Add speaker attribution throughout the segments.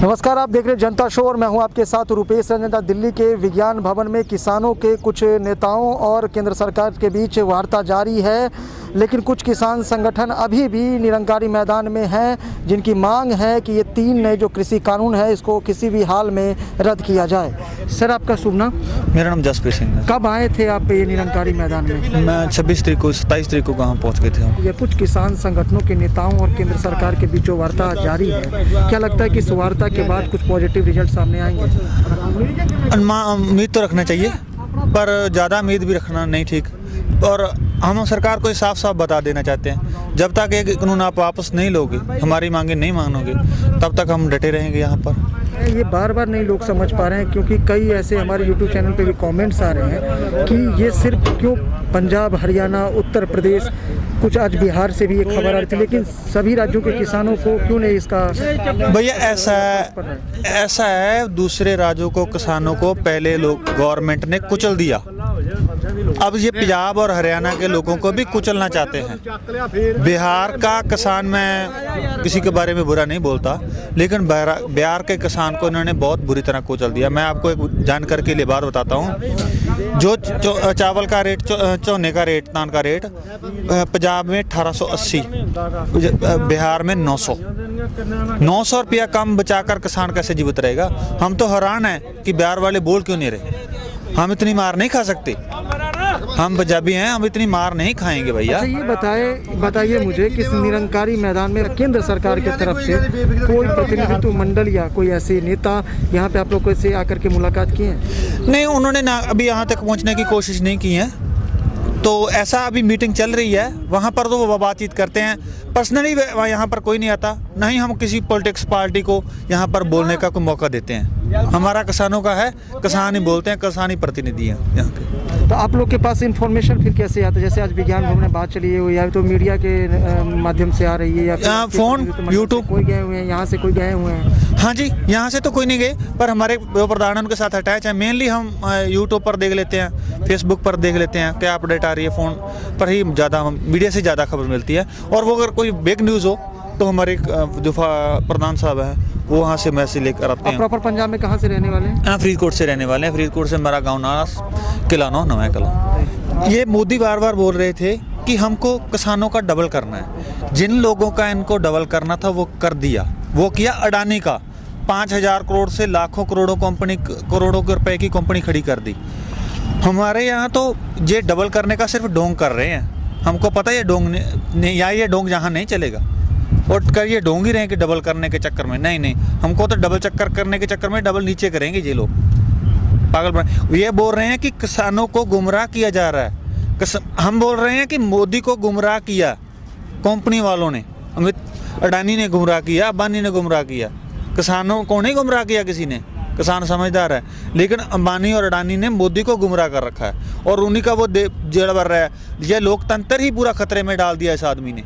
Speaker 1: नमस्कार, आप देख रहे हैं जनता शो और मैं हूं आपके साथ रुपेश रंजन। दिल्ली के विज्ञान भवन में किसानों के कुछ नेताओं और केंद्र सरकार के बीच वार्ता जारी है, लेकिन कुछ किसान संगठन अभी भी निरंकारी मैदान में हैं, जिनकी मांग है कि ये 3 नए जो कृषि कानून है इसको किसी भी हाल में रद्द किया जाए। सर, आपका शुभ नाम?
Speaker 2: मेरा नाम जसप्रीत सिंह है।
Speaker 1: कब आए थे आप ये निरंकारी मैदान में?
Speaker 2: मैं 26 तारीख को 27 तारीख को कहाँ पहुँच गए थे।
Speaker 1: ये कुछ किसान संगठनों के नेताओं और केंद्र सरकार के बीच जो वार्ता जारी है, क्या लगता है कि इस वार्ता के बाद कुछ पॉजिटिव रिजल्ट सामने आएंगे?
Speaker 2: उम्मीद तो रखना चाहिए, पर ज़्यादा उम्मीद भी रखना नहीं ठीक। और हम सरकार को साफ साफ बता देना चाहते हैं, जब तक ये कानून आप वापस नहीं लोगे, हमारी मांगे नहीं मानोगे, तब तक हम डटे रहेंगे यहाँ पर।
Speaker 1: ये बार बार नहीं लोग समझ पा रहे हैं, क्योंकि कई ऐसे हमारे YouTube चैनल पे भी कमेंट्स आ रहे हैं कि ये सिर्फ क्यों पंजाब, हरियाणा, उत्तर प्रदेश, कुछ आज बिहार से भी ये खबर आ रही थी, लेकिन सभी राज्यों के किसानों को क्यों नहीं इसका?
Speaker 2: भैया ऐसा है, दूसरे राज्यों को, किसानों को पहले लोग गवर्नमेंट ने कुचल दिया, अब ये पंजाब और हरियाणा के लोगों को भी कुचलना चाहते हैं। बिहार का किसान, मैं किसी के बारे में बुरा नहीं बोलता, लेकिन बिहार के किसान को इन्होंने बहुत बुरी तरह कुचल दिया। मैं आपको एक जानकारी के लिए बात बताता हूँ। जो चावल का रेट, चौने का रेट, धान का रेट पंजाब में 1880, बिहार में 900 रुपया कम बचाकर किसान कैसे जीवित रहेगा? हम तो हैरान हैं कि बिहार वाले बोल क्यों नहीं रहे। हम इतनी मार नहीं खा सकते, हम पंजाबी हैं, हम इतनी मार नहीं खाएंगे भैया।
Speaker 1: अच्छा, ये बताइए मुझे कि इस निरंकारी मैदान में केंद्र सरकार की तरफ से कोई प्रतिनिधित्व मंडल या कोई ऐसे नेता यहाँ पे आप लोगों से आकर के मुलाकात की है?
Speaker 2: नहीं, उन्होंने ना अभी यहाँ तक पहुँचने की कोशिश नहीं की है। तो ऐसा अभी मीटिंग चल रही है, वहाँ पर तो वो बातचीत करते हैं। पर्सनली यहाँ पर कोई नहीं आता, ना ही हम किसी पॉलिटिक्स पार्टी को यहाँ पर बोलने का कोई मौका देते हैं। हमारा किसानों का है, किसान ही बोलते हैं, किसान ही प्रतिनिधि हैं यहाँ के।
Speaker 1: तो आप लोग के पास इन्फॉर्मेशन फिर कैसे आता है? जैसे आज विज्ञान भवन में बात चली है, या तो मीडिया के माध्यम से आ रही है, या
Speaker 2: फोन, यूट्यूब?
Speaker 1: कोई गए हुए हैं यहाँ से? कोई गए हुए हैं?
Speaker 2: हाँ जी, यहाँ से तो कोई नहीं गए, पर हमारे प्रधान उनके साथ अटैच है। मेनली हम यूट्यूब पर देख लेते हैं, फेसबुक पर देख लेते हैं, क्या अपडेट आ रही है, फ़ोन पर ही ज़्यादा, मीडिया से ज़्यादा खबर मिलती है। और वो अगर कोई बिग न्यूज़ हो तो हमारे जो प्रधान साहब हैं वो वहाँ से मैसेज लेकर आते हैं।
Speaker 1: प्रॉपर पंजाब में कहाँ से रहने वाले हैं?
Speaker 2: हाँ, फरीदकोट से रहने वाले हैं। फरीदकोट से हमारा गाँव नास किला नवा किला। ये मोदी बार बार बोल रहे थे कि हमको किसानों का डबल करना है। जिन लोगों का इनको डबल करना था वो कर दिया। वो किया अडानी का, 5000 करोड़ से लाखों करोड़ों के रुपए की कंपनी खड़ी कर दी। हमारे यहाँ तो ये डबल करने का सिर्फ ढोंग कर रहे हैं। हमको पता है ये ढोंग या ये ढोंग यहाँ नहीं चलेगा, और कर ये ढोंग ही रहे कि डबल करने के चक्कर में। नहीं, हमको तो डबल चक्कर करने के चक्कर में डबल नीचे करेंगे ये लोग, पागल। ये बोल रहे हैं कि किसानों को गुमराह किया जा रहा है। हम बोल रहे हैं कि मोदी को गुमराह किया कंपनी वालों ने, अमित अडानी ने गुमराह किया, अंबानी ने गुमराह किया। किसानों को नहीं गुमराह किया किसी ने। किसान समझदार है, लेकिन अंबानी और अडानी ने मोदी को गुमराह कर रखा है, और उन्हीं का वो जेड़ भर रहा है। यह लोकतंत्र ही पूरा खतरे में डाल दिया इस आदमी ने।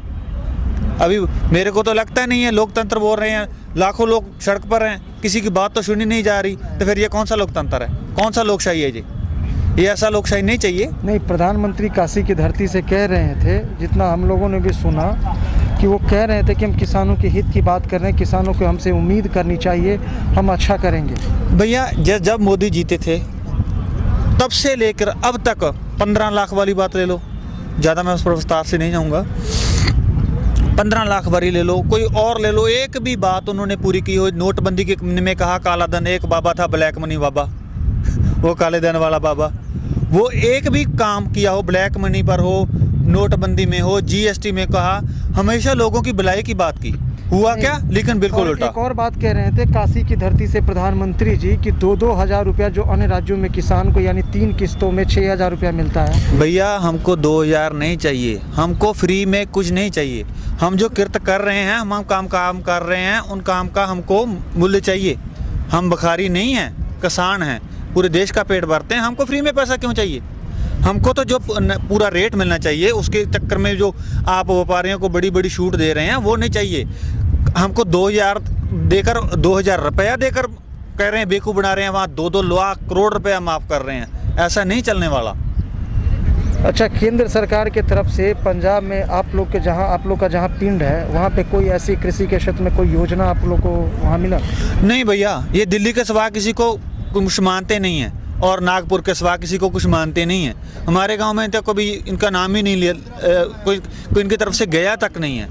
Speaker 2: अभी मेरे को तो लगता नहीं है लोकतंत्र बोल रहे हैं, लाखों लोग सड़क पर हैं, किसी की बात तो सुनी नहीं जा रही, तो फिर ये कौन सा लोकतंत्र है? कौन सा लोकशाही है ये ऐसा लोकशाही नहीं चाहिए।
Speaker 1: नहीं, प्रधानमंत्री काशी की धरती से कह रहे थे, जितना हम लोगों ने भी सुना, कि वो कह रहे थे कि हम किसानों के हित की बात कर रहे हैं, किसानों को हमसे उम्मीद करनी चाहिए, हम अच्छा करेंगे।
Speaker 2: भैया, जब मोदी जीते थे तब से लेकर अब तक 15 लाख वाली बात ले लो, ज़्यादा मैं उस पर विस्तार से नहीं जाऊँगा। 15 लाख वाली ले लो, कोई और ले लो, एक भी बात उन्होंने पूरी की हो। नोटबंदी के में कहा काला धन, एक बाबा था ब्लैक मनी बाबा, वो काले धन वाला बाबा, वो एक भी काम किया हो, ब्लैक मनी पर हो, नोटबंदी में हो, जीएसटी में कहा, हमेशा लोगों की भलाई की बात की। हुआ क्या? लेकिन बिल्कुल उल्टा।
Speaker 1: एक और बात कह रहे थे काशी की धरती से प्रधानमंत्री जी कि 2-2 हज़ार रुपया जो अन्य राज्यों में किसान को, यानी 3 किस्तों में 6000 रुपया मिलता है।
Speaker 2: भैया, हमको 2000 नहीं चाहिए, हमको फ्री में कुछ नहीं चाहिए। हम जो कृत्य कर रहे हैं, हम काम कर रहे हैं, उन काम का हमको मूल्य चाहिए। हम भिखारी नहीं हैं, किसान हैं, पूरे देश का पेट भरते हैं। हमको फ्री में पैसा क्यों चाहिए? हमको तो जो पूरा रेट मिलना चाहिए, उसके चक्कर में जो आप व्यापारियों को बड़ी बड़ी छूट दे रहे हैं वो नहीं चाहिए। हमको 2000 देकर, 2000 रुपया देकर कह रहे हैं बेवकूफ़ बना रहे हैं, वहाँ 2-2 लाख करोड़ रुपया माफ़ कर रहे हैं। ऐसा नहीं चलने वाला।
Speaker 1: अच्छा, केंद्र सरकार की तरफ से पंजाब में आप लोग का जहाँ पिंड है वहाँ पे कोई ऐसी कृषि के क्षेत्र में कोई योजना आप लोग को वहाँ मिला?
Speaker 2: नहीं भैया, ये दिल्ली के सिवा किसी को कुछ मानते नहीं हैं और नागपुर के सिवा किसी को कुछ मानते नहीं हैं। हमारे गांव में तो कभी इनका नाम ही नहीं लिया, कोई इनकी तरफ से गया तक नहीं है,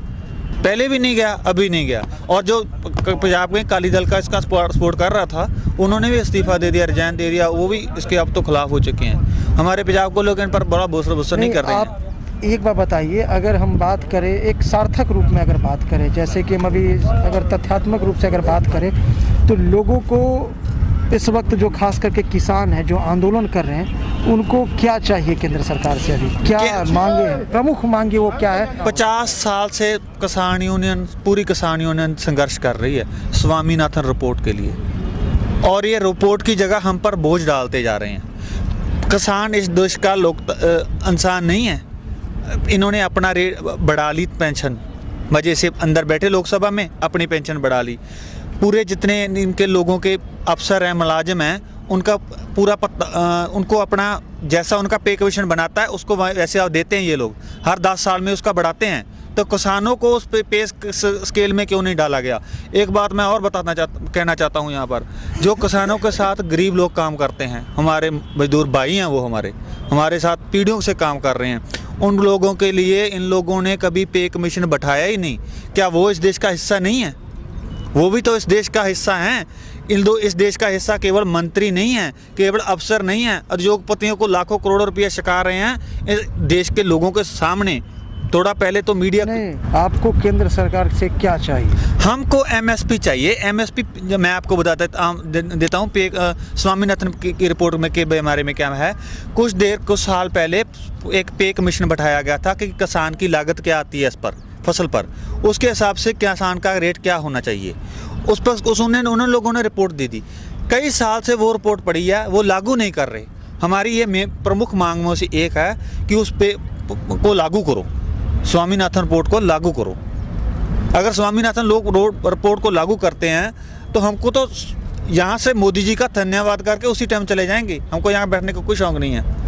Speaker 2: पहले भी नहीं गया, अभी नहीं गया। और जो पंजाब में अकाली दल का इसका सपोर्ट कर रहा था, उन्होंने भी इस्तीफा दे दिया, रिजाइन दे दिया, वो भी इसके अब तो खिलाफ हो चुके हैं। हमारे पंजाब को लोग इन पर बड़ा भरोसा नहीं कर रहे हैं।
Speaker 1: आप एक बार बताइए, अगर हम बात करें एक सार्थक रूप में अगर बात करें, जैसे कि हम अभी अगर तथ्यात्मक रूप से अगर बात करें, तो लोगों को इस वक्त जो खास करके किसान हैं जो आंदोलन कर रहे हैं, उनको क्या चाहिए केंद्र सरकार से? अभी क्या मांगे हैं, प्रमुख मांगे वो क्या है?
Speaker 2: 50 साल से किसान यूनियन, पूरी किसान यूनियन संघर्ष कर रही है स्वामीनाथन रिपोर्ट के लिए, और ये रिपोर्ट की जगह हम पर बोझ डालते जा रहे हैं। किसान इस देश का इंसान नहीं है। इन्होंने अपना रेट बढ़ा ली, पेंशन मजे से अंदर बैठे लोकसभा में अपनी पेंशन बढ़ा ली। पूरे जितने इनके लोगों के अफसर हैं, मुलाजिम हैं, उनका पूरा उनको अपना जैसा उनका पे कमीशन बनाता है उसको वैसे आप देते हैं ये लोग, हर 10 साल में उसका बढ़ाते हैं। तो किसानों को उस पे स्केल में क्यों नहीं डाला गया? एक बात मैं और कहना चाहता हूँ यहाँ पर, जो किसानों के साथ गरीब लोग काम करते हैं, हमारे मजदूर भाई हैं, वो हमारे साथ पीढ़ियों से काम कर रहे हैं, उन लोगों के लिए इन लोगों ने कभी पे कमीशन बैठाया ही नहीं। क्या वो इस देश का हिस्सा नहीं है? वो भी तो इस देश का हिस्सा हैं। इस देश का हिस्सा केवल मंत्री नहीं है, केवल अफसर नहीं है, उद्योगपतियों को लाखों करोड़ों रुपये छिका रहे हैं इस देश के लोगों के सामने। थोड़ा पहले तो मीडिया
Speaker 1: नहीं, आपको केंद्र सरकार से क्या चाहिए?
Speaker 2: हमको एमएसपी चाहिए। एमएसपी मैं आपको बता देता हूँ स्वामीनाथन की रिपोर्ट में के बारे में क्या है। कुछ साल पहले एक पे कमीशन बैठाया गया था कि किसान की लागत क्या आती है इस पर, फसल पर, उसके हिसाब से किसान का रेट क्या होना चाहिए, उस पर उन लोगों ने रिपोर्ट दे दी। कई साल से वो रिपोर्ट पड़ी है, वो लागू नहीं कर रहे। हमारी ये प्रमुख मांग में से एक है कि उस पे को लागू करो, स्वामीनाथन रिपोर्ट को लागू करो। अगर स्वामीनाथन रिपोर्ट को लागू करते हैं तो हमको तो यहाँ से मोदी जी का धन्यवाद करके उसी टाइम चले जाएंगे। हमको यहाँ बैठने का कोई शौक नहीं है।